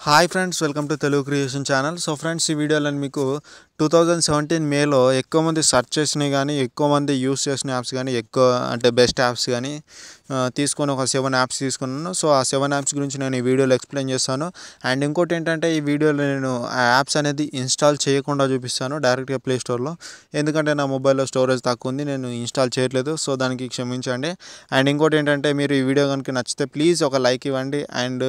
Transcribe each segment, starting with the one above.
Hi friends, welcome to Telugu creation channel. So friends, ఈ వీడియోలో మీకు 2017 మేలో ఎక్కువ మంది సెర్చ్ చేసినవి కానీ ఎక్కువ మంది యూస్ చేసిన యాప్స్ కానీ ఎక్కువ అంటే బెస్ట్ యాప్స్ కానీ తీసుకొని ఒక 7 యాప్స్ తీసుకున్నాను. సో ఆ 7 యాప్స్ గురించి నేను ఈ వీడియోలో ఎక్స్ప్లెయిన్ చేస్తాను. అండ్ ఇంకోటి ఏంటంటే, ఈ వీడియోలో నేను ఆ యాప్స్ అనేది ఇన్స్టాల్ చేయకుండా చూపిస్తాను డైరెక్ట్గా ప్లే స్టోర్లో. ఎందుకంటే నా మొబైల్లో స్టోరేజ్ తక్కువ ఉంది, నేను ఇన్స్టాల్ చేయట్లేదు. సో దానికి క్షమించండి. అండ్ ఇంకోటి ఏంటంటే, మీరు ఈ వీడియో కనుక నచ్చితే ప్లీజ్ ఒక లైక్ ఇవ్వండి. అండ్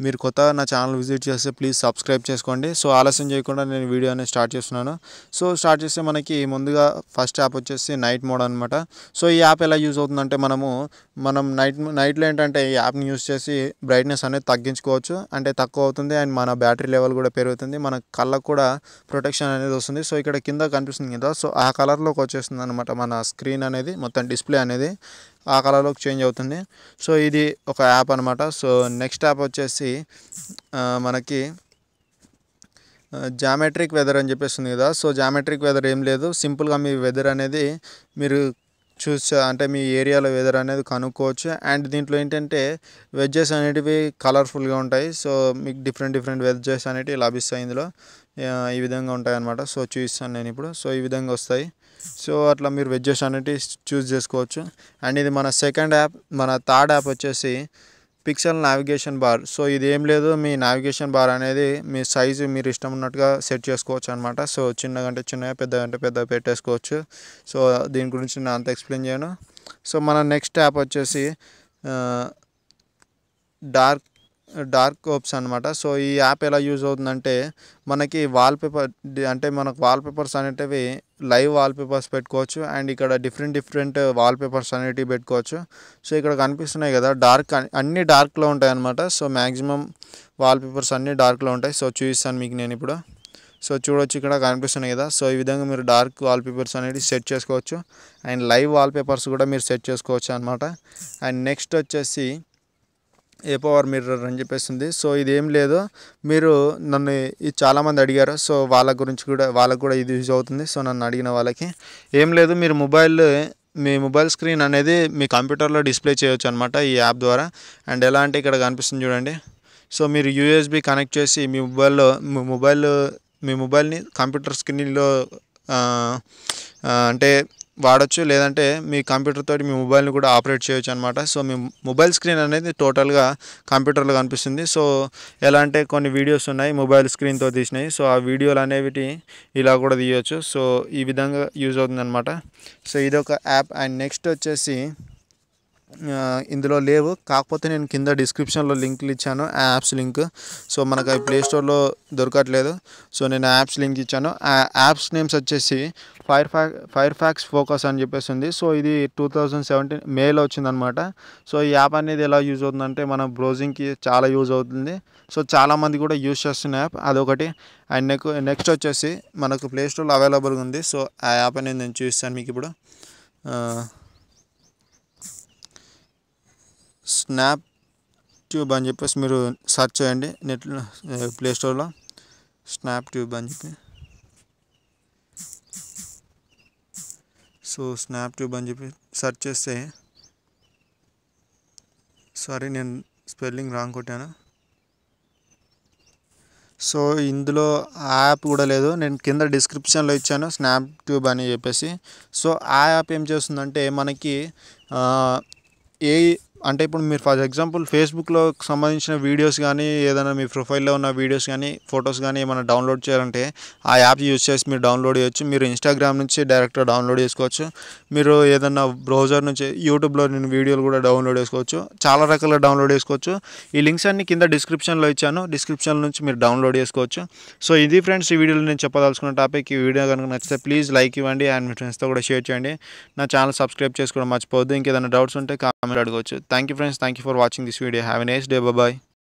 మీరు కొత్తగా నా ఛానల్ విజిట్ చేస్తే ప్లీజ్ సబ్స్క్రైబ్ చేసుకోండి. సో ఆలస్యం చేయకుండా నేను వీడియో అనేది స్టార్ట్ చేస్తున్నాను. సో స్టార్ట్ చేస్తే మనకి ముందుగా ఫస్ట్ యాప్ వచ్చేసి నైట్ మోడ్ అనమాట. సో ఈ యాప్ ఎలా యూజ్ అవుతుందంటే, మనం నైట్లో ఏంటంటే ఈ యాప్ని యూజ్ చేసి బ్రైట్నెస్ అనేది తగ్గించుకోవచ్చు. అంటే తక్కువ అవుతుంది అండ్ మన బ్యాటరీ లెవెల్ కూడా పెరుగుతుంది, మన కళ్ళకు కూడా ప్రొటెక్షన్ అనేది వస్తుంది. సో ఇక్కడ కింద కనిపిస్తుంది కదా, సో ఆ కలర్లోకి వచ్చేస్తుంది అనమాట. మన స్క్రీన్ అనేది మొత్తం డిస్ప్లే అనేది ఆ కలర్లోకి చేంజ్ అవుతుంది. సో ఇది ఒక యాప్ అనమాట. సో నెక్స్ట్ యాప్ వచ్చేసి మనకి జామెట్రిక్ వెదర్ అని చెప్పేస్తుంది కదా. సో జామెట్రిక్ వెదర్ ఏం లేదు, సింపుల్గా మీ వెదర్ అనేది మీరు అంటే మీ ఏరియాలో వెదర్ అనేది కనుక్కోవచ్చు. అండ్ దీంట్లో ఏంటంటే వెజ్జెస్ అనేటివి కలర్ఫుల్గా ఉంటాయి. సో మీకు డిఫరెంట్ వెజ్జెస్ అనేటివి లభిస్తాయి ఇందులో. ఈ విధంగా ఉంటాయి అన్నమాట. సో చూపిస్తాను నేను ఇప్పుడు. సో ఈ విధంగా వస్తాయి. సో అట్లా మీరు వెజ్జెస్ అనేటివి చూస్ చేసుకోవచ్చు. అండ్ ఇది మన సెకండ్ యాప్. మన థర్డ్ యాప్ వచ్చేసి పిక్సెల్ నావిగేషన్ బార్. సో ఇది ఏం లేదు, మీ నావిగేషన్ బార్ అనేది మీ సైజు మీరు ఇష్టం ఉన్నట్టుగా సెట్ చేసుకోవచ్చు అనమాట. సో చిన్నగా అంటే చిన్నగా, పెద్దగా అంటే పెద్దగా పెట్టేసుకోవచ్చు. సో దీని గురించి నేను అంత ఎక్స్ప్లెయిన్ చేయను. సో మన నెక్స్ట్ యాప్ వచ్చేసి డార్క్ ఓప్స్ అనమాట. సో ఈ యాప్ ఎలా యూజ్ అవుతుందంటే, మనకి మనకు వాల్పేపర్స్ అనేటివి లైవ్ వాల్పేపర్స్ పెట్టుకోవచ్చు. అండ్ ఇక్కడ డిఫరెంట్ వాల్పేపర్స్ అనేటివి పెట్టుకోవచ్చు. సో ఇక్కడ కనిపిస్తున్నాయి కదా, అన్నీ డార్క్లో ఉంటాయి అనమాట. సో మ్యాక్సిమం వాల్పేపర్స్ అన్నీ డార్క్లో ఉంటాయి. సో చూపిస్తాను మీకు నేను ఇప్పుడు. సో చూడొచ్చు, ఇక్కడ కనిపిస్తున్నాయి కదా. సో ఈ విధంగా మీరు డార్క్ వాల్పేపర్స్ అనేవి సెట్ చేసుకోవచ్చు. అండ్ లైవ్ వాల్పేపర్స్ కూడా మీరు సెట్ చేసుకోవచ్చు అనమాట. అండ్ నెక్స్ట్ వచ్చేసి పవర్ మిర్రర్ అని చెప్పేసింది. సో ఇది ఏం లేదు, మీరు నన్ను ఇది చాలామంది అడిగారు. సో వాళ్ళకు కూడా ఇది యూజ్ అవుతుంది. సో నన్ను అడిగిన వాళ్ళకి ఏం లేదు, మీ మొబైల్ స్క్రీన్ అనేది మీ కంప్యూటర్లో డిస్ప్లే చేయొచ్చు అనమాట ఈ యాప్ ద్వారా. అండ్ ఎలా అంటే ఇక్కడ కనిపిస్తుంది చూడండి. సో మీరు యూఎస్బి కనెక్ట్ చేసి మీ మొబైల్ని కంప్యూటర్ స్క్రీన్లో అంటే వాడచ్చు, లేదంటే మీ కంప్యూటర్ తోటి మీ మొబైల్ని కూడా ఆపరేట్ చేయొచ్చు అనమాట. సో మీ మొబైల్ స్క్రీన్ అనేది టోటల్గా కంప్యూటర్లో కనిపిస్తుంది. సో ఎలా అంటే, కొన్ని వీడియోస్ ఉన్నాయి మొబైల్ స్క్రీన్తో తీసినాయి. సో ఆ వీడియోలు అనేవి ఇలా కూడా తీయవచ్చు. సో ఈ విధంగా యూజ్ అవుతుంది అనమాట. సో ఇది ఒక యాప్. అండ్ నెక్స్ట్ వచ్చేసి ఇందులో లేవు, కాకపోతే నేను కింద డిస్క్రిప్షన్లో లింకులు ఇచ్చాను, ఆ యాప్స్ లింక్. సో మనకు అవి ప్లే స్టోర్లో దొరకట్లేదు. సో నేను ఆ యాప్స్ లింక్ ఇచ్చాను. ఆ యాప్స్ నేమ్స్ వచ్చేసి ఫైర్ ఫ్యాక్స్ ఫోకస్ అని చెప్పేసి ఉంది. సో ఇది 2017 మేలో వచ్చిందనమాట. సో ఈ యాప్ అనేది ఎలా యూజ్ అవుతుందంటే, మన బ్రౌజింగ్కి చాలా యూజ్ అవుతుంది. సో చాలామంది కూడా యూజ్ చేస్తున్న యాప్ అదొకటి. అండ్ నెక్స్ట్ వచ్చేసి మనకు ప్లే స్టోర్లో అవైలబుల్గా ఉంది. సో ఆ యాప్ అనేది నేను చూపిస్తాను మీకు ఇప్పుడు. స్నాప్ ట్యూబ్ అని చెప్పేసి మీరు సెర్చ్ చేయండి నెట్లో, ప్లే స్టోర్లో స్నాప్ ట్యూబ్ అని చెప్పి. సో స్నాప్ ట్యూబ్ అని చెప్పి సెర్చ్ చేస్తే, సారీ నేను స్పెల్లింగ్ రాంగ్ కొట్టాను. సో ఇందులో యాప్ కూడా లేదు, నేను కింద డిస్క్రిప్షన్లో ఇచ్చాను స్నాప్ ట్యూబ్ అని చెప్పేసి. సో ఆ యాప్ ఏం చేస్తుందంటే, మనకి అంటే ఇప్పుడు మీరు ఫర్ ఎగ్జాంపుల్ ఫేస్బుక్లో సంబంధించిన వీడియోస్ కానీ, ఏదైనా మీ ప్రొఫైల్లో ఉన్న వీడియోస్ కానీ, ఫొటోస్ కానీ ఏమైనా డౌన్లోడ్ చేయాలంటే ఆ యాప్ యూజ్ చేసి మీరు డౌన్లోడ్ చేయొచ్చు. మీరు ఇన్స్టాగ్రామ్ నుంచి డైరెక్ట్గా డౌన్లోడ్ చేసుకోవచ్చు. మీరు ఏదైనా బ్రౌజర్ నుంచి యూట్యూబ్లో నేను వీడియోలు కూడా డౌన్లోడ్ చేసుకోవచ్చు. చాలా రకాలుగా డౌన్లోడ్ చేసుకోవచ్చు. ఈ లింక్స్ అన్ని కింద డిస్క్రిప్షన్లో ఇచ్చాను, డిస్క్రిప్షన్ నుంచి మీరు డౌన్లోడ్ చేసుకోవచ్చు. సో ఇది ఫ్రెండ్స్, ఈ వీడియోలో నేను చెప్పదలుచుకున్న టాపిక్. ఈ వీడియో కనుక నచ్చితే ప్లీజ్ లైక్ ఇవ్వండి అండ్ మీ ఫ్రెండ్స్తో కూడా షేర్ చేయండి. నా ఛానల్ సబ్స్క్రైబ్ చేసుకోవడం మర్చిపోవద్దు. ఇంకేదైనా డౌట్స్ ఉంటే కామెంట్ అడగవచ్చు. Thank you friends, thank you for watching this video. Have a nice day. Bye bye.